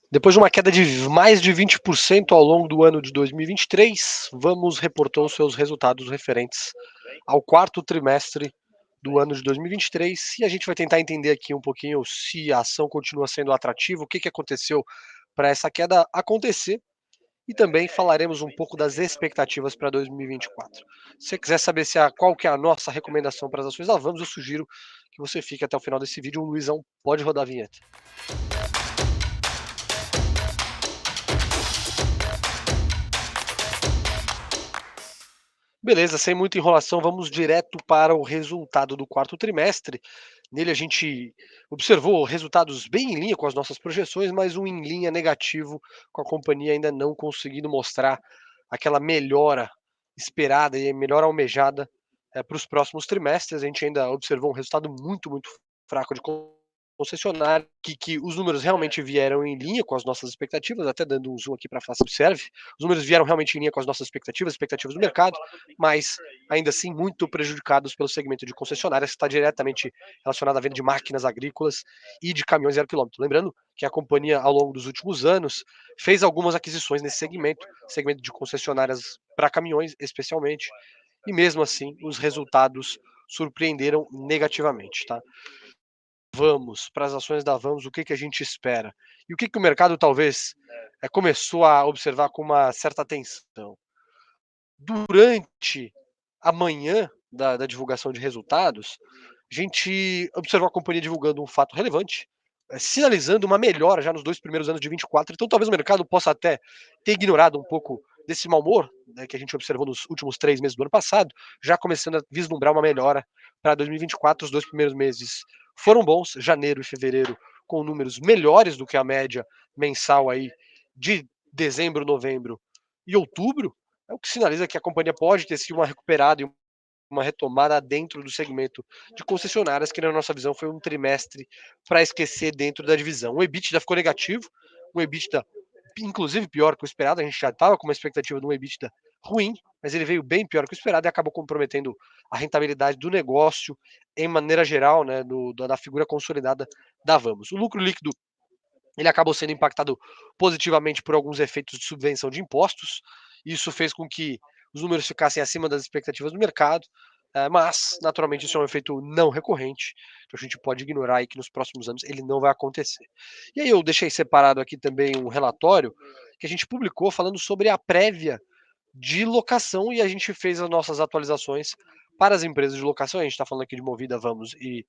Depois de uma queda de mais de 20% ao longo do ano de 2023, Vamos reportou seus resultados referentes ao quarto trimestre do ano de 2023 e a gente vai tentar entender aqui um pouquinho se a ação continua sendo atrativa, o que aconteceu para essa queda acontecer e também falaremos um pouco das expectativas para 2024. Se você quiser saber qual que é a nossa recomendação para as ações da Vamos, eu sugiro que você fique até o final desse vídeo. O Luizão pode rodar a vinheta. Beleza, sem muita enrolação, vamos direto para o resultado do quarto trimestre. Nele a gente observou resultados bem em linha com as nossas projeções, mas um em linha negativo, com a companhia ainda não conseguindo mostrar aquela melhora esperada e melhora almejada para os próximos trimestres. A gente ainda observou um resultado muito fraco de concessionária, que os números realmente vieram em linha com as nossas expectativas, até dando um zoom aqui para a face observe, os números vieram realmente em linha com as nossas expectativas do mercado, mas ainda assim muito prejudicados pelo segmento de concessionárias, que está diretamente relacionado à venda de máquinas agrícolas e de caminhões zero quilômetro. Lembrando que a companhia, ao longo dos últimos anos, fez algumas aquisições nesse segmento de concessionárias para caminhões, especialmente, e mesmo assim os resultados surpreenderam negativamente, tá? Vamos, para as ações da Vamos, o que a gente espera? E o que o mercado talvez começou a observar com uma certa atenção? Durante a manhã da divulgação de resultados, a gente observou a companhia divulgando um fato relevante, sinalizando uma melhora já nos 2 primeiros anos de 24, então talvez o mercado possa até ter ignorado um pouco desse mau humor, né, que a gente observou nos últimos 3 meses do ano passado, já começando a vislumbrar uma melhora para 2024. Os 2 primeiros meses foram bons, janeiro e fevereiro com números melhores do que a média mensal aí de dezembro, novembro e outubro, é o que sinaliza que a companhia pode ter sido uma recuperada e uma retomada dentro do segmento de concessionárias, que na nossa visão foi um trimestre para esquecer dentro da divisão. O EBITDA ficou negativo, um EBITDA inclusive pior que o esperado, a gente já estava com uma expectativa de um EBITDA ruim, mas ele veio bem pior que o esperado e acabou comprometendo a rentabilidade do negócio em maneira geral, né, da figura consolidada da Vamos. O lucro líquido ele acabou sendo impactado positivamente por alguns efeitos de subvenção de impostos. Isso fez com que os números ficassem acima das expectativas do mercado, mas naturalmente isso é um efeito não recorrente, então a gente pode ignorar aí que nos próximos anos ele não vai acontecer. E aí eu deixei separado aqui também um relatório que a gente publicou falando sobre a prévia de locação e a gente fez as nossas atualizações para as empresas de locação. A gente está falando aqui de Movida, Vamos e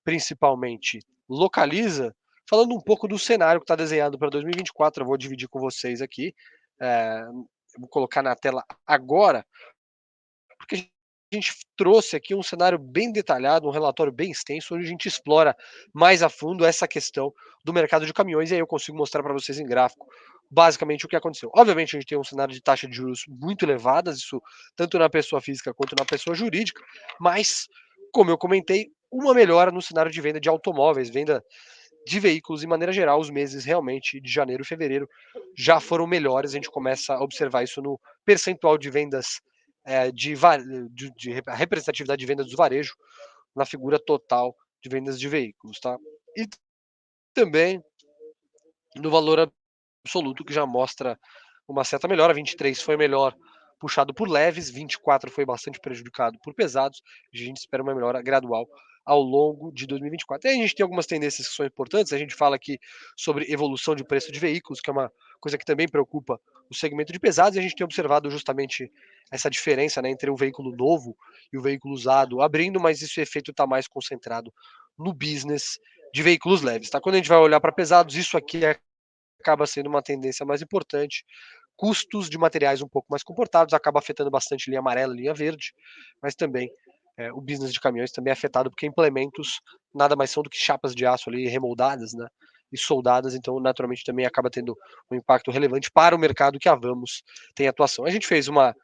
principalmente Localiza, falando um pouco do cenário que está desenhado para 2024. Eu vou dividir com vocês aqui. Eu vou colocar na tela agora, porque a gente trouxe aqui um cenário bem detalhado, um relatório bem extenso, onde a gente explora mais a fundo essa questão do mercado de caminhões, e aí eu consigo mostrar para vocês em gráfico basicamente o que aconteceu. Obviamente, a gente tem um cenário de taxa de juros muito elevadas, isso tanto na pessoa física quanto na pessoa jurídica, mas, como eu comentei, uma melhora no cenário de venda de automóveis, venda de veículos de maneira geral, os meses realmente de janeiro e fevereiro já foram melhores. A gente começa a observar isso no percentual de vendas de representatividade de vendas do varejo na figura total de vendas de veículos, tá? E também no valor absoluto, que já mostra uma certa melhora. 23 foi melhor puxado por leves, 24 foi bastante prejudicado por pesados. A gente espera uma melhora gradual ao longo de 2024. E aí a gente tem algumas tendências que são importantes. A gente fala aqui sobre evolução de preço de veículos, que é uma coisa que também preocupa o segmento de pesados, e a gente tem observado justamente essa diferença, né, entre o veículo novo e o veículo usado abrindo, mas esse efeito está mais concentrado no business de veículos leves. Tá? Quando a gente vai olhar para pesados, isso aqui acaba sendo uma tendência mais importante. Custos de materiais um pouco mais comportados, acaba afetando bastante linha amarela, linha verde, mas também o business de caminhões também é afetado porque implementos nada mais são do que chapas de aço ali remoldadas, né? E soldadas, então naturalmente também acaba tendo um impacto relevante para o mercado que a Vamos tem atuação. A gente fez uma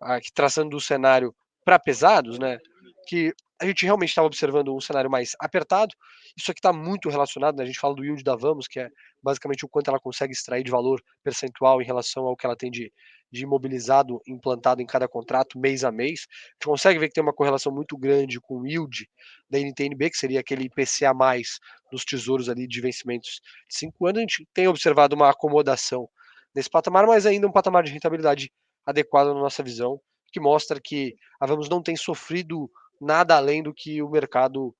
aqui traçando o cenário para pesados, né? Que a gente realmente estava observando um cenário mais apertado. Isso aqui está muito relacionado, né, a gente fala do yield da Vamos, que é basicamente o quanto ela consegue extrair de valor percentual em relação ao que ela tem de imobilizado implantado em cada contrato mês a mês. A gente consegue ver que tem uma correlação muito grande com o yield da NTNB, que seria aquele IPCA mais dos tesouros ali de vencimentos de 5 anos. A gente tem observado uma acomodação nesse patamar, mas ainda um patamar de rentabilidade adequado na nossa visão, que mostra que a Vamos não tem sofrido nada além do que o mercado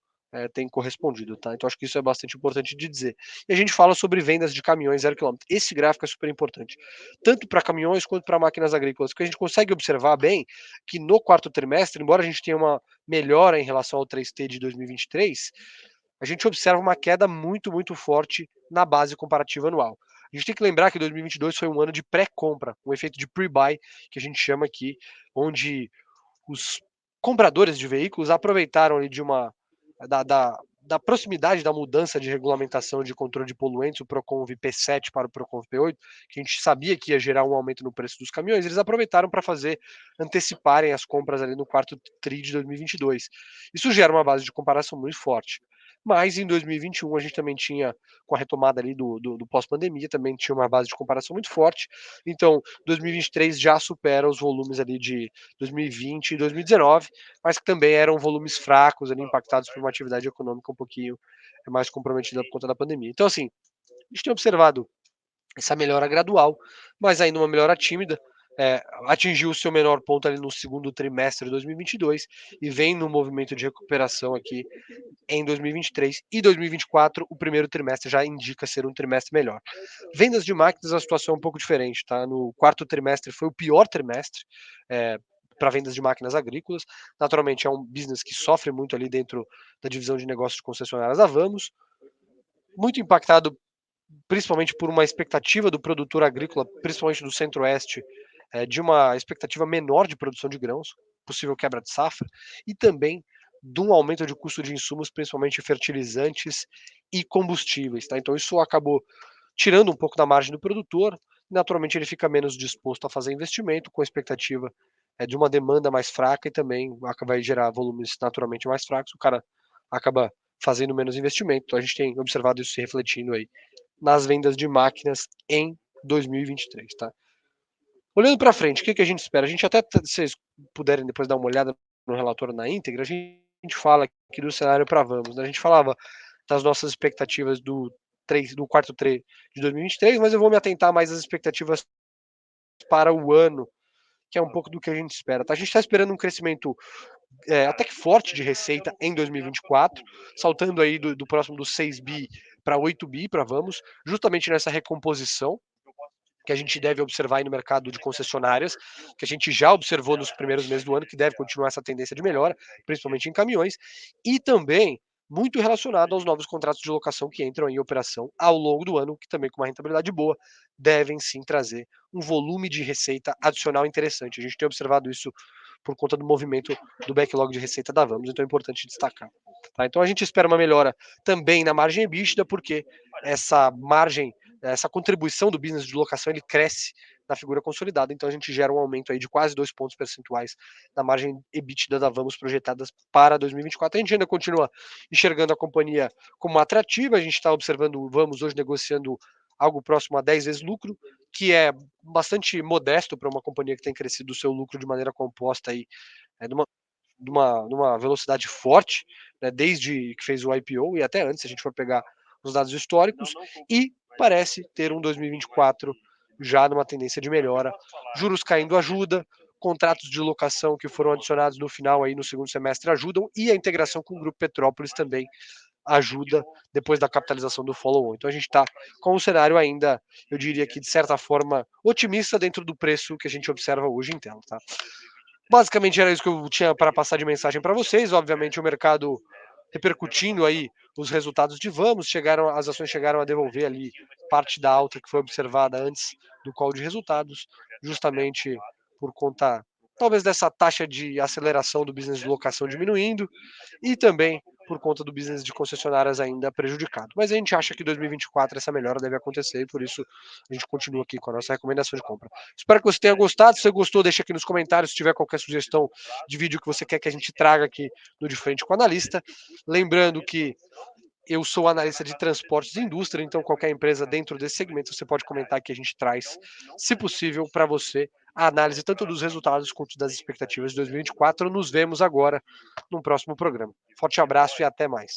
tem correspondido, tá? Então acho que isso é bastante importante de dizer. E a gente fala sobre vendas de caminhões 0 km. Esse gráfico é super importante, tanto para caminhões quanto para máquinas agrícolas, porque a gente consegue observar bem que no quarto trimestre, embora a gente tenha uma melhora em relação ao 3T de 2023, a gente observa uma queda muito, muito forte na base comparativa anual. A gente tem que lembrar que 2022 foi um ano de pré-compra, um efeito de pre-buy, que a gente chama aqui, onde os compradores de veículos aproveitaram ali de uma da proximidade da mudança de regulamentação de controle de poluentes, o Proconv P7 para o Proconv P8, que a gente sabia que ia gerar um aumento no preço dos caminhões, eles aproveitaram para fazer anteciparem as compras ali no quarto TRI de 2022. Isso gera uma base de comparação muito forte. Mas em 2021 a gente também tinha, com a retomada ali do pós-pandemia, também tinha uma base de comparação muito forte. Então, 2023 já supera os volumes ali de 2020 e 2019, mas que também eram volumes fracos ali, impactados por uma atividade econômica um pouquinho mais comprometida por conta da pandemia. Então, assim, a gente tem observado essa melhora gradual, mas ainda uma melhora tímida. Atingiu o seu menor ponto ali no segundo trimestre de 2022 e vem no movimento de recuperação aqui em 2023 e 2024, o primeiro trimestre já indica ser um trimestre melhor. Vendas de máquinas, a situação é um pouco diferente, tá? No quarto trimestre foi o pior trimestre para vendas de máquinas agrícolas. Naturalmente é um business que sofre muito ali dentro da divisão de negócios de concessionárias da Vamos, muito impactado principalmente por uma expectativa do produtor agrícola, principalmente do Centro-Oeste, de uma expectativa menor de produção de grãos, possível quebra de safra, e também de um aumento de custo de insumos, principalmente fertilizantes e combustíveis. Tá? Então isso acabou tirando um pouco da margem do produtor, naturalmente ele fica menos disposto a fazer investimento, com a expectativa de uma demanda mais fraca e também vai gerar volumes naturalmente mais fracos, o cara acaba fazendo menos investimento. Então a gente tem observado isso se refletindo aí nas vendas de máquinas em 2023, tá? Olhando para frente, o que a gente espera? A gente até, se vocês puderem depois dar uma olhada no relatório na íntegra, a gente fala aqui do cenário para Vamos, né? A gente falava das nossas expectativas do quarto TRI de 2023, mas eu vou me atentar mais às expectativas para o ano, que é um pouco do que a gente espera. Tá? A gente está esperando um crescimento até que forte de receita em 2024, saltando aí do próximo dos 6 bi para 8 bi para Vamos, justamente nessa recomposição que a gente deve observar aí no mercado de concessionárias, que a gente já observou nos primeiros meses do ano, que deve continuar essa tendência de melhora, principalmente em caminhões, e também muito relacionado aos novos contratos de locação que entram em operação ao longo do ano, que também com uma rentabilidade boa, devem sim trazer um volume de receita adicional interessante. A gente tem observado isso por conta do movimento do backlog de receita da Vamos, então é importante destacar. Tá? Então a gente espera uma melhora também na margem EBITDA, porque essa margem, essa contribuição do business de locação, ele cresce na figura consolidada, então a gente gera um aumento aí de quase 2 pontos percentuais na margem EBITDA da Vamos projetadas para 2024. A gente ainda continua enxergando a companhia como atrativa, a gente está observando o Vamos hoje negociando algo próximo a 10 vezes lucro, que é bastante modesto para uma companhia que tem crescido o seu lucro de maneira composta aí, numa velocidade forte, né, desde que fez o IPO e até antes, se a gente for pegar os dados históricos, e parece ter um 2024 já numa tendência de melhora. Juros caindo ajuda, contratos de locação que foram adicionados no final aí no segundo semestre ajudam, e a integração com o Grupo Petrópolis também ajuda depois da capitalização do follow-on. Então a gente está com um cenário ainda, eu diria que de certa forma, otimista dentro do preço que a gente observa hoje em tela. Tá? Basicamente era isso que eu tinha para passar de mensagem para vocês. Obviamente o mercado repercutindo aí os resultados de Vamos, as ações chegaram a devolver ali parte da alta que foi observada antes do call de resultados, justamente por conta talvez dessa taxa de aceleração do business de locação diminuindo e também por conta do business de concessionárias ainda prejudicado. Mas a gente acha que 2024 essa melhora deve acontecer e por isso a gente continua aqui com a nossa recomendação de compra. Espero que você tenha gostado. Se você gostou, deixa aqui nos comentários se tiver qualquer sugestão de vídeo que você quer que a gente traga aqui no De Frente com o Analista. Lembrando que eu sou analista de transportes e indústria, então qualquer empresa dentro desse segmento você pode comentar que a gente traz, se possível, para você a análise tanto dos resultados quanto das expectativas de 2024. Nos vemos agora no próximo programa. Forte abraço e até mais.